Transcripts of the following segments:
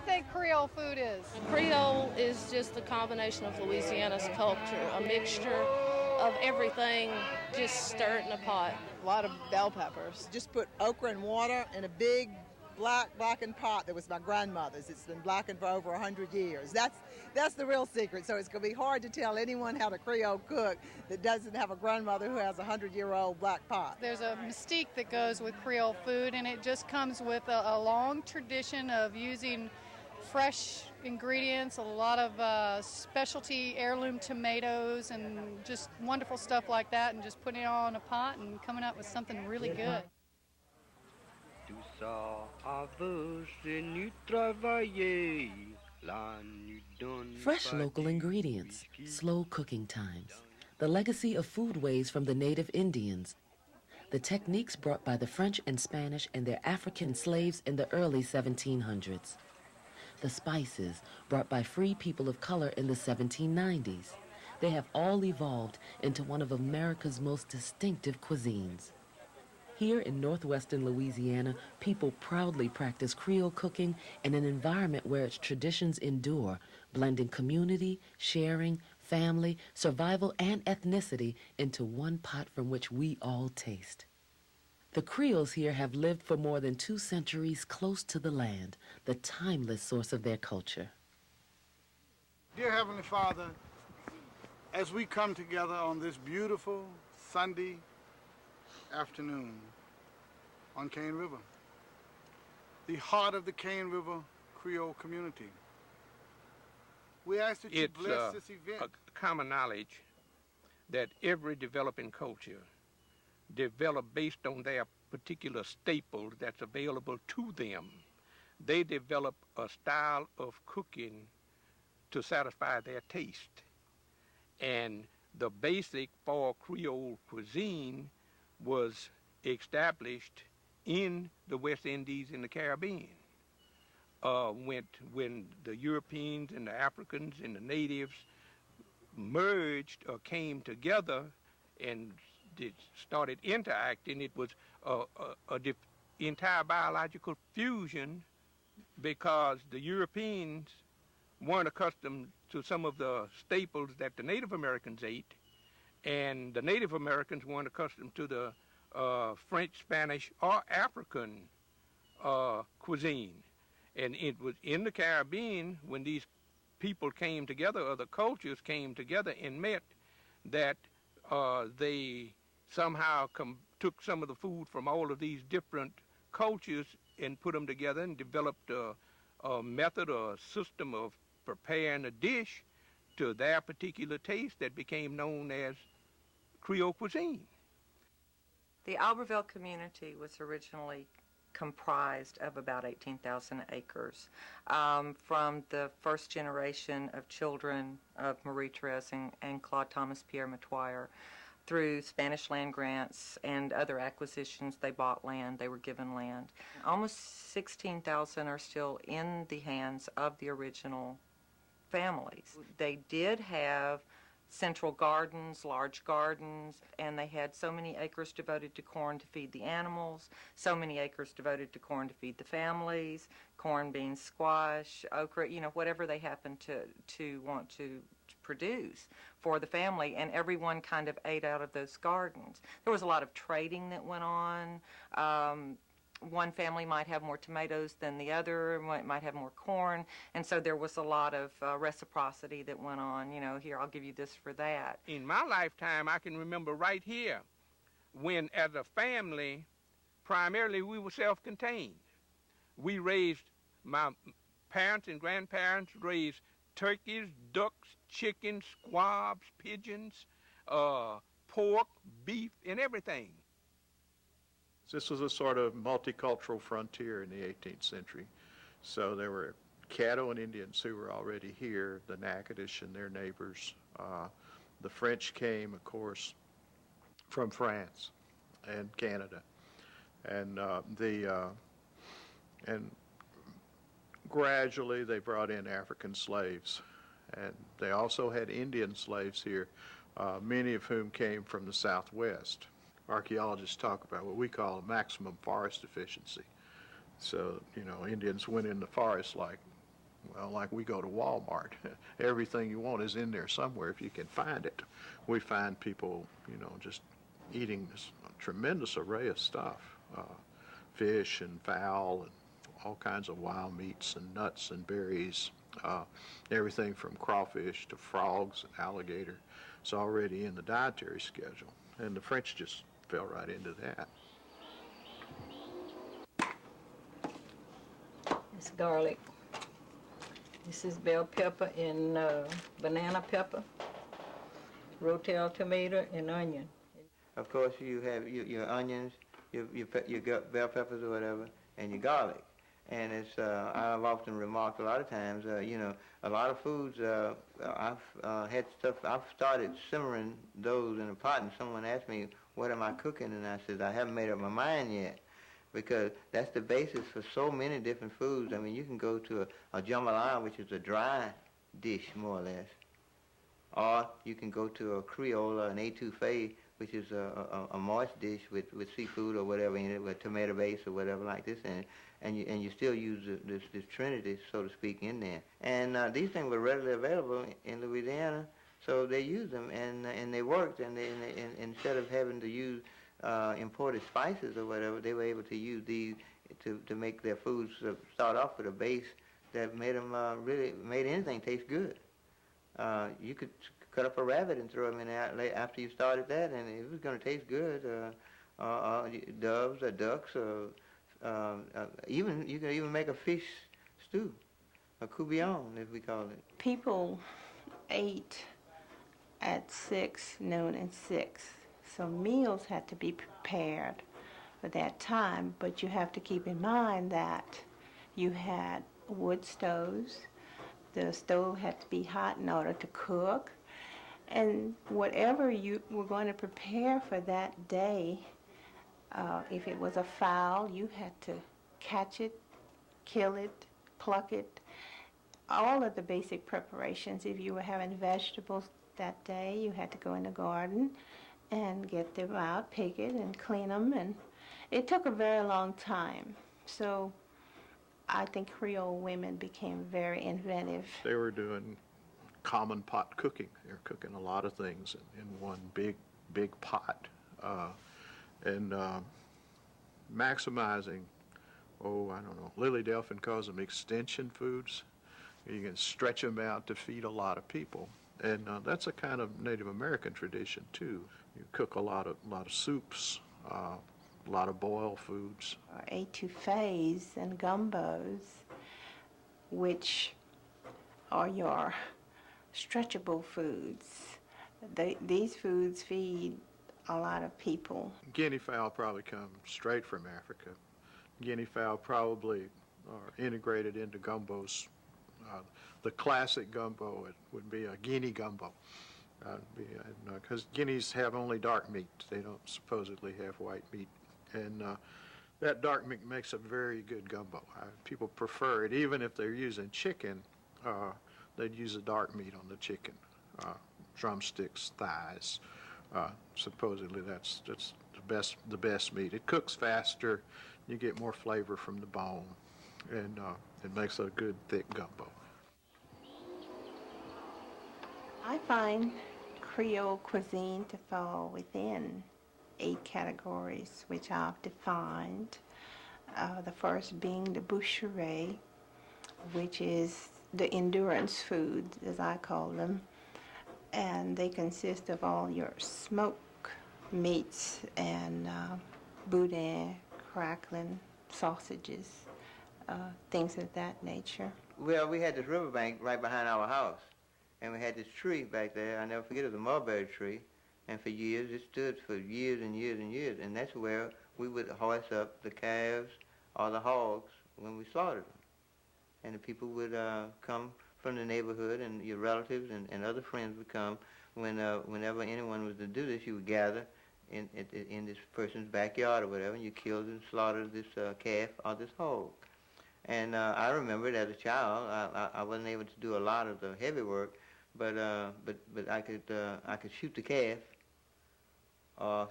think Creole food is? Creole is just a combination of Louisiana's culture, a mixture of everything just stirred in a pot. A lot of bell peppers. Just put okra and water in a big blackened pot that was my grandmother's. It's been blackened for over 100 years. That's the real secret. So it's going to be hard to tell anyone how to Creole cook that doesn't have a grandmother who has a 100-year-old black pot. There's a mystique that goes with Creole food, and it just comes with a long tradition of using fresh ingredients, a lot of specialty heirloom tomatoes, and just wonderful stuff like that, and just putting it all in a pot and coming up with something really good. Fresh local ingredients, slow cooking times, the legacy of foodways from the native Indians, the techniques brought by the French and Spanish and their African slaves in the early 1700s, the spices brought by free people of color in the 1790s. They have all evolved into one of America's most distinctive cuisines. Here in Northwestern Louisiana, people proudly practice Creole cooking in an environment where its traditions endure, blending community, sharing, family, survival, and ethnicity into one pot from which we all taste. The Creoles here have lived for more than 2 centuries close to the land, the timeless source of their culture. Dear Heavenly Father, as we come together on this beautiful Sunday afternoon on Cane River, the heart of the Cane River Creole community, we ask that you bless this event. It's common knowledge that every developing culture develop based on their particular staple that's available to them. They develop a style of cooking to satisfy their taste. And the basic for Creole cuisine was established in the West Indies and the Caribbean. When the Europeans and the Africans and the natives merged or came together and started interacting, it was a entire biological fusion, because the Europeans weren't accustomed to some of the staples that the Native Americans ate, and the Native Americans weren't accustomed to the French, Spanish, or African cuisine. And it was in the Caribbean, when these people came together, or the cultures came together and met, that they somehow took some of the food from all of these different cultures and put them together and developed a method or a system of preparing a dish to their particular taste that became known as Creole cuisine. The Albertville community was originally comprised of about 18,000 acres. From the first generation of children of Marie Therese and Claude Thomas Pierre Matoyer, through Spanish land grants and other acquisitions, they bought land, they were given land. Almost 16,000 are still in the hands of the original families. They did have central gardens, large gardens, and they had so many acres devoted to corn to feed the animals, so many acres devoted to corn to feed the families, corn, beans, squash, okra, whatever they happened to want to produce for the family, and everyone kind of ate out of those gardens. There was a lot of trading that went on. One family might have more tomatoes than the other, might have more corn, and so there was a lot of reciprocity that went on. Here, I'll give you this for that. In my lifetime, I can remember right here when, as a family, primarily we were self-contained. We raised, my parents and grandparents raised turkeys, ducks, chickens, squabs, pigeons, pork, beef, and everything. This was a sort of multicultural frontier in the 18th century. So there were Caddo and Indians who were already here, the Natchitoches and their neighbors. The French came, of course, from France and Canada. And gradually they brought in African slaves. And they also had Indian slaves here, many of whom came from the Southwest. Archaeologists talk about what we call a maximum forest efficiency. So, Indians went in the forest like Well, like we go to Walmart, everything you want is in there somewhere if you can find it. We find people, just eating this tremendous array of stuff, fish and fowl and all kinds of wild meats and nuts and berries, everything from crawfish to frogs and alligator. It's already in the dietary schedule, and the French just fell right into that. It's garlic. This is bell pepper and banana pepper, rotel tomato, and onion. Of course, you have your onions, your bell peppers or whatever, and your garlic. And it's I've often remarked a lot of times, a lot of foods. I've had stuff. I've started simmering those in a pot, and someone asked me, "What am I cooking?" And I said, "I haven't made up my mind yet." Because that's the basis for so many different foods. I mean, you can go to a jambalaya, which is a dry dish, more or less. Or you can go to a Creole or an étouffée, which is a moist dish with seafood or whatever in it, with tomato base or whatever like this in it. And you still use this trinity, so to speak, in there. And these things were readily available in Louisiana, so they used them, and they worked. And instead of having to use imported spices or whatever, they were able to use these to make their foods start off with a base that made them really made anything taste good. You could cut up a rabbit and throw them in there after you started that, and it was going to taste good. Doves or ducks, or even you could even make a fish stew, a coubillon, as we call it. People ate at 6, noon, and 6. So meals had to be prepared for that time, but you have to keep in mind that you had wood stoves. The stove had to be hot in order to cook. And whatever you were going to prepare for that day, if it was a fowl, you had to catch it, kill it, pluck it, all of the basic preparations. If you were having vegetables that day, you had to go in the garden and get them out, pick it, and clean them. And it took a very long time. So I think Creole women became very inventive. They were doing common pot cooking. They were cooking a lot of things in one big pot. And maximizing, I don't know, Lily Delphin calls them extension foods. You can stretch them out to feed a lot of people. And that's a kind of Native American tradition, too. You cook a lot of soups, a lot of boiled foods. Étouffées and gumbos, which are your stretchable foods. These foods feed a lot of people. Guinea fowl probably come straight from Africa. Guinea fowl probably are integrated into gumbos. The classic gumbo would be a Guinea gumbo. Because guineas have only dark meat. They don't supposedly have white meat. And that dark meat makes a very good gumbo. People prefer it. Even if they're using chicken, they'd use the dark meat on the chicken. Drumsticks, thighs. Supposedly that's the best meat. It cooks faster. You get more flavor from the bone. And it makes a good thick gumbo. I find Creole cuisine to fall within 8 categories, which I've defined. The first being the boucherie, which is the endurance food, as I call them. And they consist of all your smoked meats and boudin, crackling, sausages, things of that nature. Well, we had this riverbank right behind our house. And we had this tree back there. I never forget it was a mulberry tree. And for years, it stood for years and years and years. And that's where we would hoist up the calves or the hogs when we slaughtered them. And the people would come from the neighborhood, and your relatives and other friends would come. Whenever anyone was to do this, you would gather in this person's backyard or whatever, and you killed and slaughtered this calf or this hog. And I remember it as a child. I wasn't able to do a lot of the heavy work, but I could shoot the calf or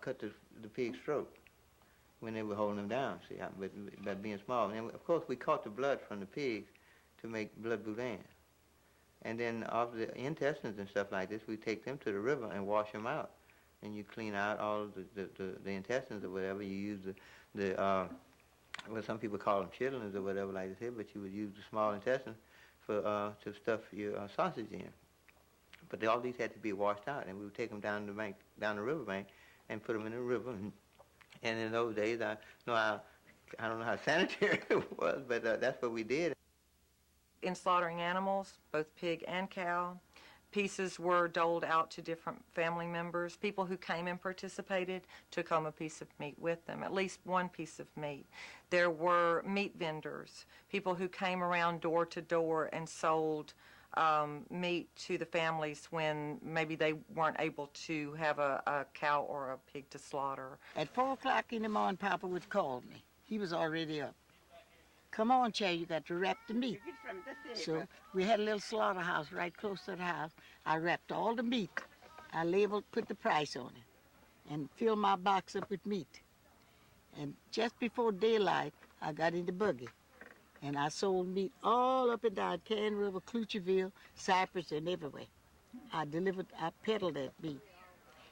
cut the pig's throat when they were holding them down. See, by being small. And of course, we caught the blood from the pigs to make blood boudin. And then off the intestines and stuff like this, we take them to the river and wash them out. And you clean out all of the intestines or whatever. You use well, some people call them chitlins or whatever like this here, but you would use the small intestines for to stuff your sausage in. But all these had to be washed out, and we would take them down the river bank, and put them in the river. And in those days, I don't know how sanitary it was, but that's what we did. In slaughtering animals, both pig and cow, pieces were doled out to different family members. People who came and participated took home a piece of meat with them, at least one piece of meat. There were meat vendors, people who came around door to door and sold meat to the families when maybe they weren't able to have a cow or a pig to slaughter. At 4 o'clock in the morning, Papa would call me. He was already up. Come on, Che, you got to wrap the meat. So we had a little slaughterhouse right close to the house. I wrapped all the meat. I labeled, put the price on it, and filled my box up with meat. And just before daylight, I got in the buggy. And I sold meat all up and down Cane River, Clutcherville, Cypress, and everywhere. I peddled that meat.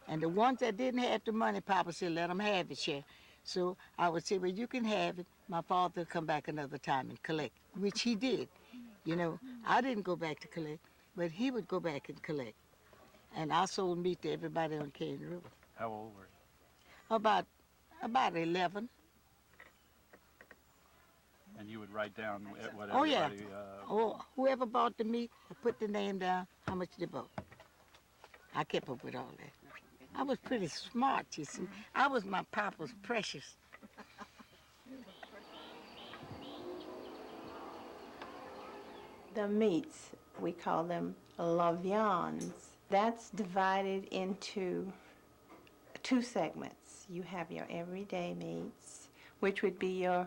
And the ones that didn't have the money, Papa said, let them have it, Che. So I would say, well, you can have it. My father would come back another time and collect, which he did. You know, I didn't go back to collect, but he would go back and collect. And I sold meat to everybody on Cane River. How old were you? About 11. And you would write down what Oh, everybody... yeah. Whoever bought the meat, I put the name down, how much they bought. I kept up with all that. I was pretty smart, you see. I was my papa's precious. The meats, we call them la viands. That's divided into 2 segments. You have your everyday meats, which would be your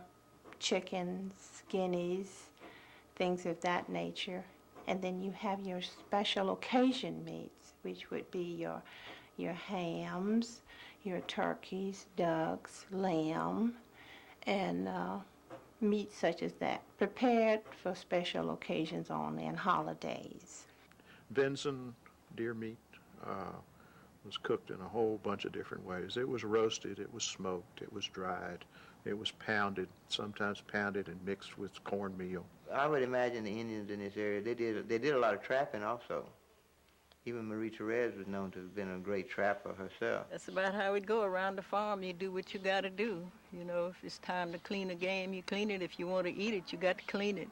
chickens, guineas, things of that nature. And then you have your special occasion meats, which would be your hams, your turkeys, ducks, lamb, and meat such as that, prepared for special occasions only and holidays. Venison, deer meat, was cooked in a whole bunch of different ways. It was roasted, it was smoked, it was dried, it was pounded, sometimes pounded and mixed with cornmeal. I would imagine the Indians in this area, they did a lot of trapping also. Even Marie Therese was known to have been a great trapper herself. That's about how it go around the farm. You do what you got to do. You know, if it's time to clean a game, you clean it. If you want to eat it, you got to clean it.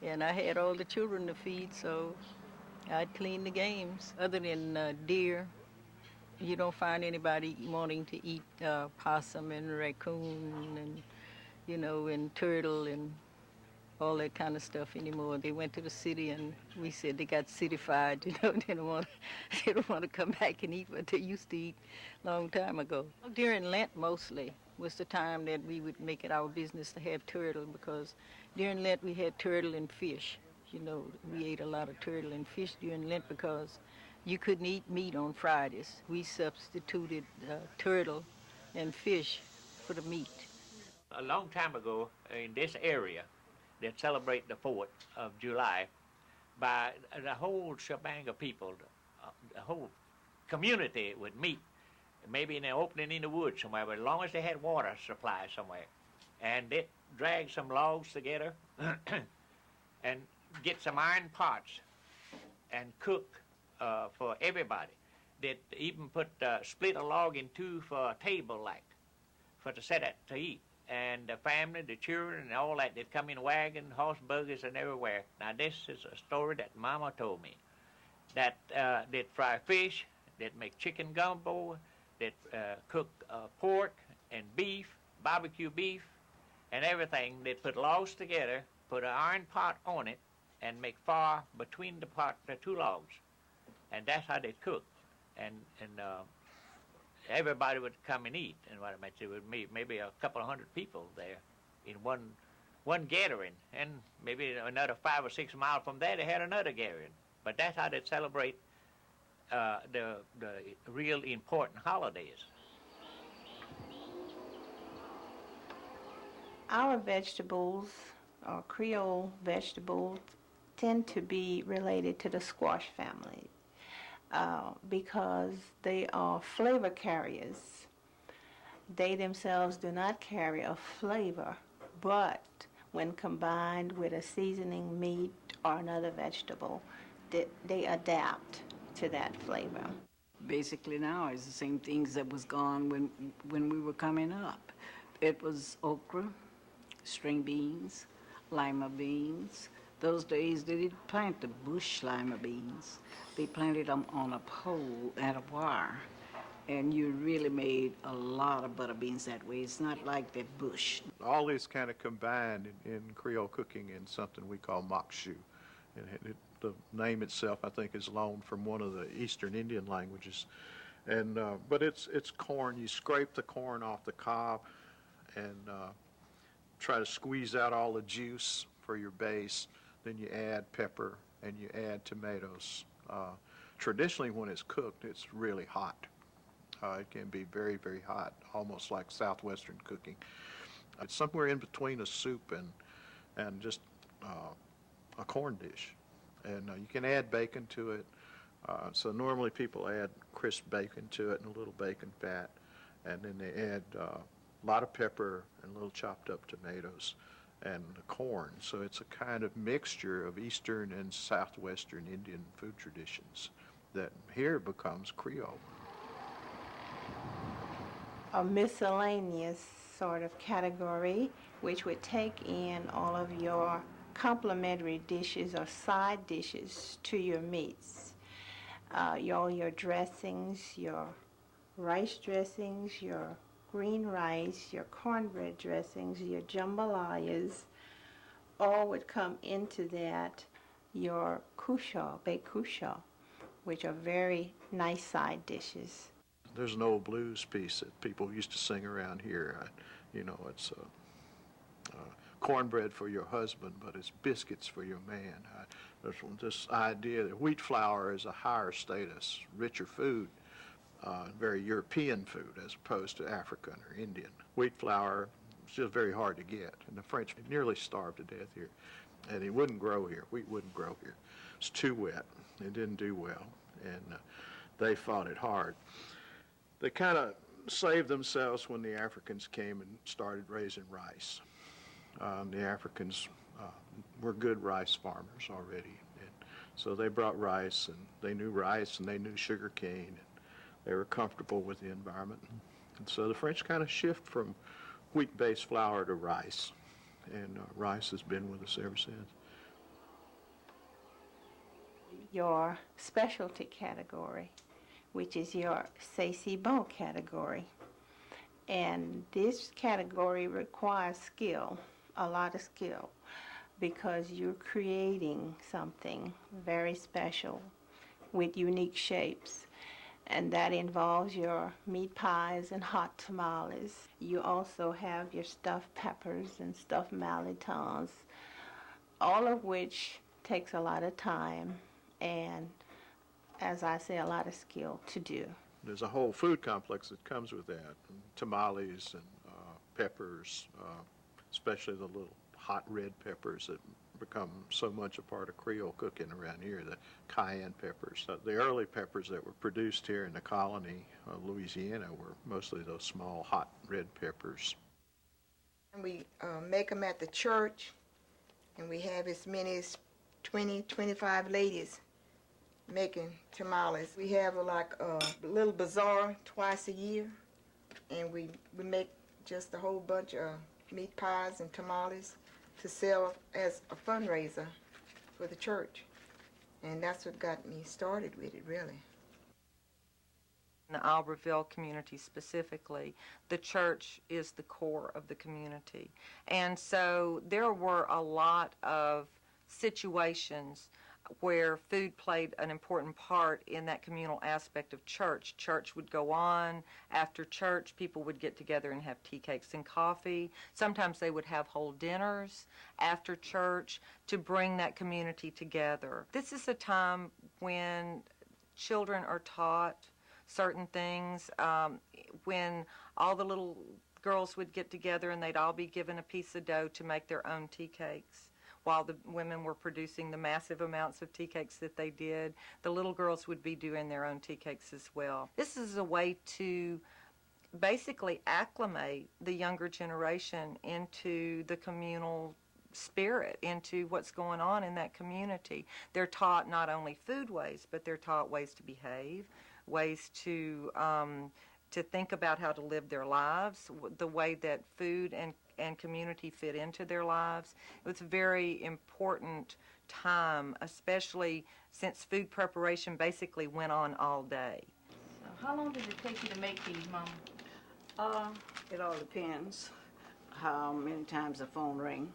And I had all the children to feed, so I'd clean the games. Other than deer, you don't find anybody wanting to eat possum and raccoon and, you know, and turtle and all that kind of stuff anymore. They went to the city and we said they got cityfied, you know, they don't want to come back and eat what they used to eat a long time ago. During Lent mostly was the time that we would make it our business to have turtle, because during Lent we had turtle and fish. You know, we ate a lot of turtle and fish during Lent because you couldn't eat meat on Fridays. We substituted turtle and fish for the meat. A long time ago in this area, they celebrate the 4th of July by the whole shebang of people, the whole community would meet, maybe in an opening in the woods somewhere, but as long as they had water supply somewhere. And they'd drag some logs together and get some iron pots and cook for everybody. They'd even split a log in 2 for a table, like, for to set it to eat. And the family, the children, and all that, they'd come in wagon, horse buggies, and everywhere. Now, this is a story that Mama told me, that they'd fry fish, they'd make chicken gumbo, they'd cook pork and beef, barbecue beef, and everything. They'd put logs together, put an iron pot on it, and make fire between the 2 logs. And that's how they'd cook. And everybody would come and eat, and what I meant, there would be maybe a couple of hundred people there in one gathering, and maybe another 5 or 6 miles from there they had another gathering. But that's how they celebrate the real important holidays. Our vegetables or Creole vegetables tend to be related to the squash family because they are flavor carriers. They themselves do not carry a flavor, but when combined with a seasoning meat or another vegetable, they adapt to that flavor. Basically now it's the same things that was gone when we were coming up. It was okra, string beans, lima beans. Those days they didn't plant the bush lima beans. They planted them on a pole and a wire. And you really made a lot of butter beans that way. It's not like that bush. All this kind of combined in Creole cooking in something we call makshu. And the name itself, I think, is loaned from one of the Eastern Indian languages. And but it's corn. You scrape the corn off the cob and try to squeeze out all the juice for your base. Then you add pepper and you add tomatoes. Traditionally, when it's cooked, it's really hot. It can be very, very hot, almost like Southwestern cooking. It's somewhere in between a soup and just a corn dish. And you can add bacon to it. So normally people add crisp bacon to it and a little bacon fat. And then they add a lot of pepper and little chopped up tomatoes and corn. So it's a kind of mixture of Eastern and Southwestern Indian food traditions that here becomes Creole. A miscellaneous sort of category, which would take in all of your complementary dishes or side dishes to your meats. All your dressings, your rice dressings, your green rice, your cornbread dressings, your jambalayas, all would come into that. Your kusha, baked kusha, which are very nice side dishes. There's an old blues piece that people used to sing around here. It's cornbread for your husband, but it's biscuits for your man. There's this idea that wheat flour is a higher status, richer food, very European food as opposed to African or Indian. Wheat flour is just very hard to get, and the French nearly starved to death here. And it wouldn't grow here. Wheat wouldn't grow here. It's too wet. It didn't do well, and they fought it hard. They kind of saved themselves when the Africans came and started raising rice. The Africans were good rice farmers already, and so they brought rice, and they knew rice, and they knew sugar cane, and they were comfortable with the environment. And so the French kind of shift from wheat-based flour to rice, and rice has been with us ever since. Your specialty category, which is your c'est bon category. And this category requires skill, a lot of skill, because you're creating something very special with unique shapes. And that involves your meat pies and hot tamales. You also have your stuffed peppers and stuffed mallitons, all of which takes a lot of time and, as I say, a lot of skill to do. There's a whole food complex that comes with that, tamales and peppers, especially the little hot red peppers that become so much a part of Creole cooking around here, the cayenne peppers. The early peppers that were produced here in the colony of Louisiana were mostly those small hot red peppers. And we make them at the church, and we have as many as 20, 25 ladies making tamales. We have like a little bazaar twice a year, and we make just a whole bunch of meat pies and tamales to sell as a fundraiser for the church. And that's what got me started with it, really. In the Albertville community specifically, the church is the core of the community. And so there were a lot of situations where food played an important part in that communal aspect of church. Church would go on. After church, people would get together and have tea, cakes, and coffee. Sometimes they would have whole dinners after church to bring that community together. This is a time when children are taught certain things, when all the little girls would get together and they'd all be given a piece of dough to make their own tea cakes. While the women were producing the massive amounts of tea cakes that they did, the little girls would be doing their own tea cakes as well. This is a way to basically acclimate the younger generation into the communal spirit, into what's going on in that community. They're taught not only food ways, but they're taught ways to behave, ways to think about how to live their lives, the way that food and community fit into their lives. It was a very important time, especially since food preparation basically went on all day. So how long did it take you to make these, Mama? It all depends how many times the phone rings.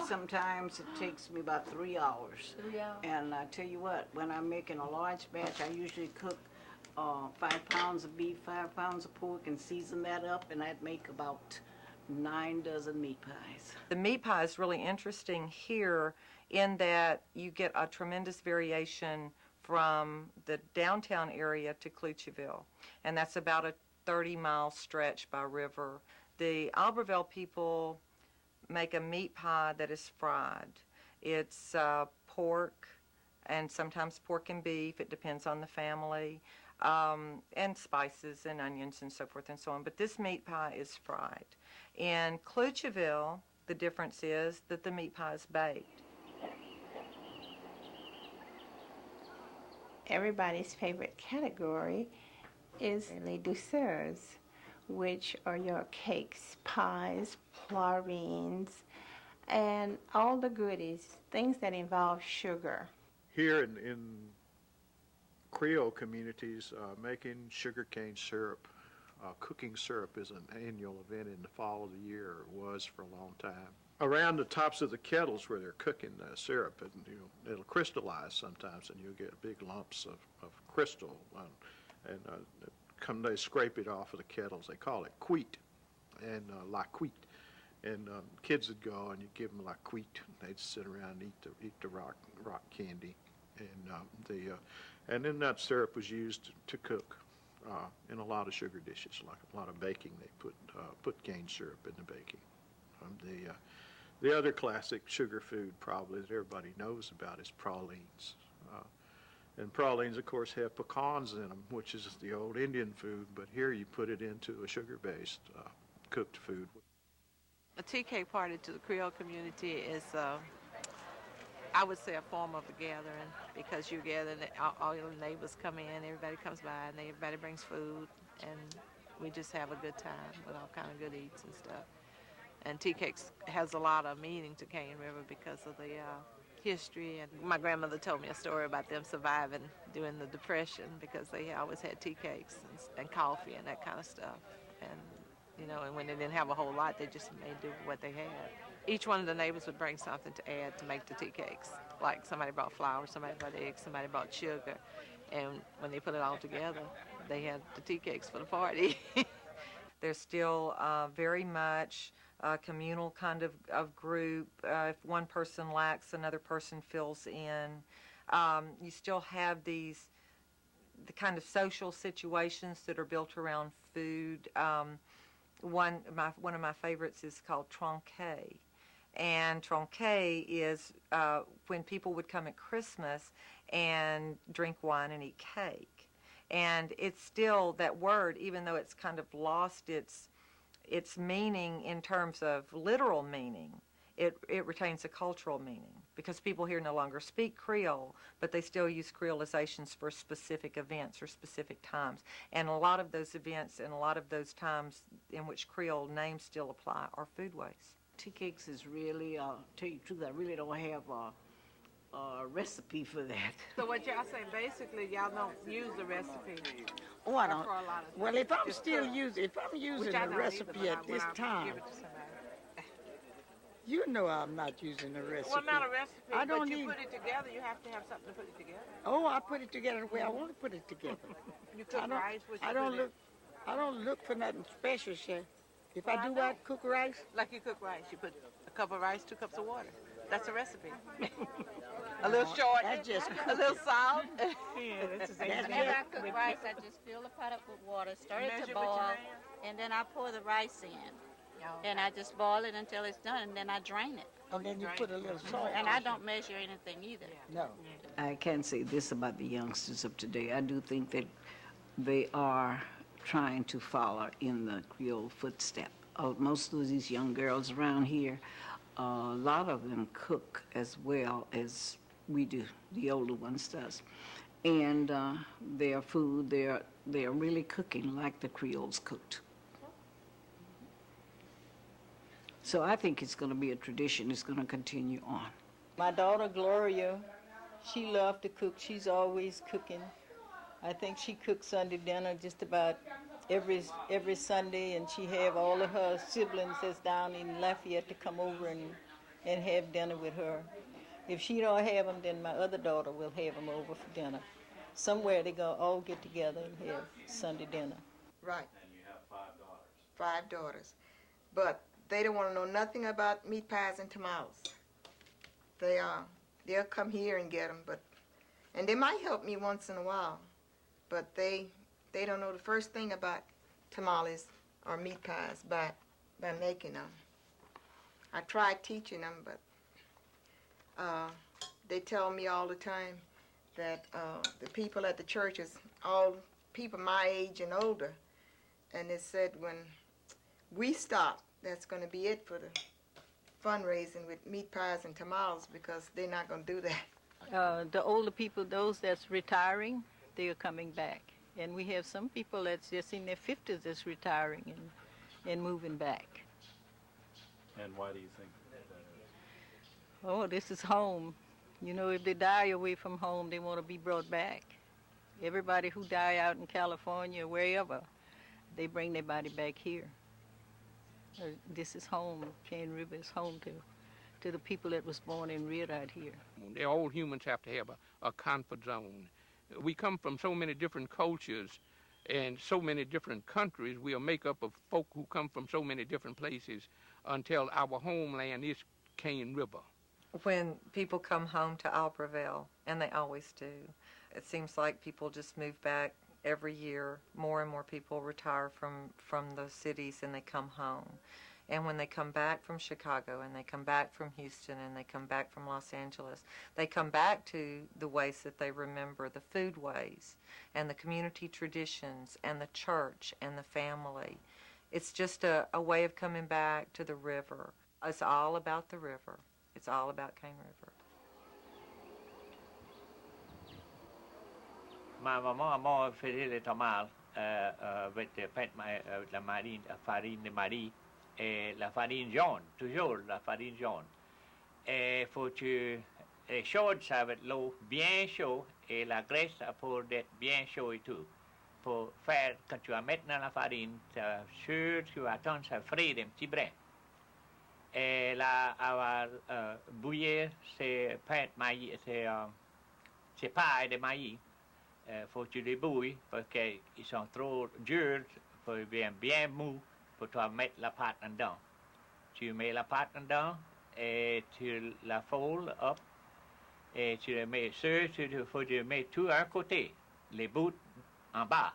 Sometimes it takes me about 3 hours. 3 hours? And I tell you what, when I'm making a large batch, I usually cook 5 pounds of beef, 5 pounds of pork, and season that up, and I'd make about 9 dozen meat pies. The meat pie is really interesting here in that you get a tremendous variation from the downtown area to Clucheville, and that's about a 30-mile stretch by river. The Albertville people make a meat pie that is fried. It's pork, and sometimes pork and beef. It depends on the family, and spices and onions and so forth and so on. But this meat pie is fried. In Clucheville, the difference is that the meat pie is baked. Everybody's favorite category is les douceurs, which are your cakes, pies, pralines, and all the goodies, things that involve sugar. Here in Creole communities, making sugarcane syrup, cooking syrup is an annual event in the fall of the year, or was for a long time. Around the tops of the kettles where they're cooking the syrup, and it'll crystallize sometimes, and you'll get big lumps of crystal, they scrape it off of the kettles. They call it queet, and la queet. And kids would go and you give them la queet. They'd sit around and eat the rock candy, and then that syrup was used to cook in a lot of sugar dishes, like a lot of baking. They put cane syrup in the baking. The other classic sugar food probably that everybody knows about is pralines. And pralines, of course, have pecans in them, which is the old Indian food, but here you put it into a sugar-based cooked food. A tea cake party to the Creole community is, I would say, a form of a gathering, because you gather, all your neighbors come in, everybody comes by, and everybody brings food, and we just have a good time with all kind of good eats and stuff. And tea cakes has a lot of meaning to Cane River because of the history, and my grandmother told me a story about them surviving during the Depression because they always had tea cakes and coffee and that kind of stuff. And and when they didn't have a whole lot, they just made do with what they had. Each one of the neighbors would bring something to add to make the tea cakes. Like somebody brought flour, somebody brought eggs, somebody brought sugar, and when they put it all together, they had the tea cakes for the party. There's still very much a communal kind of group. If one person lacks, another person fills in. You still have the kind of social situations that are built around food. One of my favorites is called Tronquet. And Tronquet is when people would come at Christmas and drink wine and eat cake. And it's still that word, even though it's kind of lost its meaning in terms of literal meaning, it retains a cultural meaning because people here no longer speak Creole, but they still use Creolizations for specific events or specific times. And a lot of those events and a lot of those times in which Creole names still apply are foodways. Tea cakes is really, tell you the truth, I really don't have a recipe for that. So what y'all say, basically, y'all don't use the recipe? Oh, I don't. Well, if I'm using the recipe at this time, you know I'm not using the recipe. Well, not a recipe, I don't but you need... put it together, you have to have something to put it together. Oh, I put it together the way I want to put it together. You cook rice? I don't look for nothing special, Chef. If I do what, cook rice? Like you cook rice, you put a cup of rice, 2 cups of water. That's a recipe. A little short, That's just a little salt. Whenever I cook rice, I just fill the pot up with water, stir it to boil, and then I pour the rice in. And I just boil it until it's done, and then I drain it. And then you put a little salt. And I don't measure anything either. No. I can say this about the youngsters of today. I do think that they are trying to follow in the Creole footstep. Most of these young girls around here, a lot of them cook as well as we do, the older ones does. And their food, they're really cooking like the Creoles cooked. So I think it's going to be a tradition. It's going to continue on. My daughter, Gloria, she loved to cook. She's always cooking. I think she cooks Sunday dinner just about every Sunday, and she have all of her siblings that's down in Lafayette to come over and have dinner with her. If she don't have them, then my other daughter will have them over for dinner. Somewhere they go all get together and have Sunday dinner. Right. And you have 5 daughters. 5 daughters. But they don't want to know nothing about meat pies and tamales. They'll come here and get them, and they might help me once in a while, but they don't know the first thing about tamales or meat pies by making them. I tried teaching them, but they tell me all the time that the people at the church is all people my age and older, and they said when we stop, that's going to be it for the fundraising with meat pies and tamales, because they're not going to do that. The older people, those that's retiring, they are coming back. And we have some people that's just in their 50s that's retiring and moving back. And why do you think that is? Oh, this is home. You know, if they die away from home, they want to be brought back. Everybody who die out in California, wherever, they bring their body back here. This is home. Cane River is home to the people that was born and reared out here. All humans have to have a comfort zone. We come from so many different cultures and so many different countries. We are made up of folk who come from so many different places until our homeland is Cane River. When people come home to Albertville, and they always do, it seems like people just move back every year. More and more people retire from those cities and they come home. And when they come back from Chicago and they come back from Houston and they come back from Los Angeles, they come back to the ways that they remember, the food ways and the community traditions and the church and the family. It's just a way of coming back to the river. It's all about the river. It's all about Cane River. Ma maman faisait les tamales avec la farine de Marie et la farine jaune, toujours la farine jaune. Et faut que chaude ça avec l'eau bien chaud et la graisse pour être bien chaud et tout. Pour faire, quand tu vas mettre dans la farine, sûr tu vas attendre ça frire un petit brin. Et là, à bouillir ces pains de maïs, ces pailles de maïs. Faut que tu les bouilles parce qu'ils sont trop durs, pour bien mous pour toi mettre la pâte en dedans. Tu mets la pâte en dedans et tu la folds up et tu le mets faut que tu mets tout à un côté, les bouts en bas.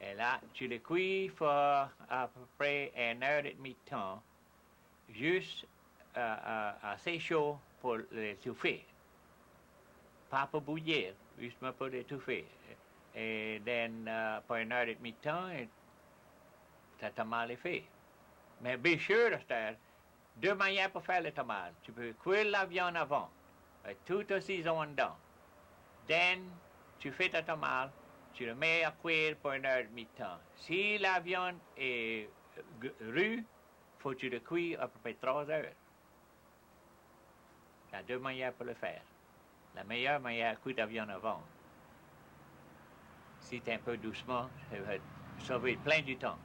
Et là, tu les cuis pour à peu près 1h30 de temps, juste assez chaud pour les étouffer. Pas pour bouillir, justement pour l'étouffer. Et then, pour 1h30 de temps, ta tamale est fait. Mais bien sûr, c'est 2 manières pour faire le tamale. Tu peux cuire la viande avant, avec tout le saison dedans. Then, tu fais ta tamale, tu le mets à cuire pour 1h30 de temps. Si la viande est rue, faut que tu le cuis à peu près 3 heures. Il y a 2 manières pour le faire. La meilleure manière, cuire la viande avant. Si tu es un peu doucement, ça va sauver plein du temps.